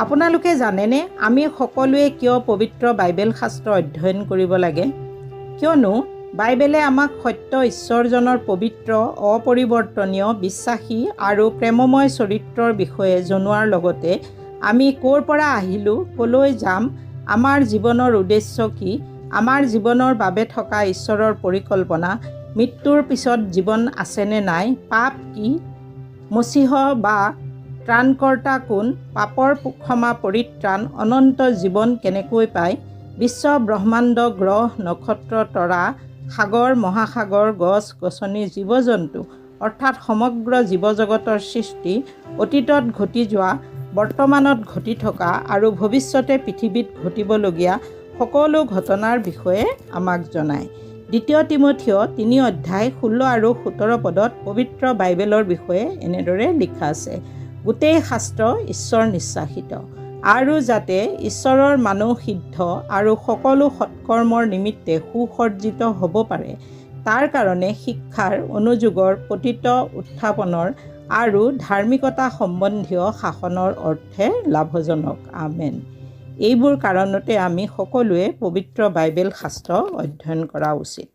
আপোনালোকে জানেনে আমি সকলোৱে কিয় পবিত্ৰ বাইবেল শাস্ত্ৰ অধ্যয়ন কৰিব লাগে? কিয়নো বাইবেলে আমাক সত্য ঈশ্বৰজনৰ পবিত্ৰ, অপৰিৱৰ্তনীয়, বিশ্বাসী আৰু প্ৰেমময় চৰিত্ৰৰ বিষয়ে জনোৱাৰ লগতে আমি ক'ৰ পৰা আহিলোঁ, ক'লৈ যাম, আমাৰ জীৱনৰ উদ্দেশ্য কি, আমাৰ জীৱনৰ বাবে থকা ঈশ্বৰৰ পৰিকল্পনা, মৃত্যুৰ পিছত জীৱন আছেনে নাই, পাপ কি, মচীহ বা ত্ৰাণকৰ্তা কোন, পাপৰ ক্ষমা পৰিত্ৰাণ, অনন্ত জীৱন কেনেকৈ পায়, বিশ্ব ব্ৰহ্মাণ্ড, গ্ৰহ, নক্ষত্ৰ, তৰা, সাগৰ, মহাসাগৰ, গছ গছনি, জীৱ জন্তু অৰ্থাৎ সমগ্ৰ জীৱজগতৰ সৃষ্টি, অতীতত ঘটি যোৱা, বৰ্তমানত ঘটি থকা আৰু ভৱিষ্যতে পৃথিৱীত ঘটিবলগীয়া সকলো ঘটনাৰ বিষয়ে আমাক জনায়। ২ তিমথিয় ৩ অধ্যায় ১৬ আৰু ১৭ পদত পবিত্ৰ বাইবেলৰ বিষয়ে এনেদৰে লিখা আছে, গোটেই শাস্ত্ৰ ঈশ্বৰ নিশ্বাসিত আৰু যাতে ঈশ্বৰৰ মানুহ সিদ্ধ আৰু সকলো সৎকৰ্মৰ নিমিত্তে সুসজ্জিত হ'ব পাৰে, তাৰ কাৰণে শিক্ষাৰ, অনুযোগৰ, পতিত উত্থাপনৰ আৰু ধাৰ্মিকতা সম্বন্ধীয় শাসনৰ অৰ্থে লাভজনক। আমেন। এইবোৰ কাৰণতে আমি সকলোৱে পবিত্ৰ বাইবেল শাস্ত্ৰ অধ্যয়ন কৰা উচিত।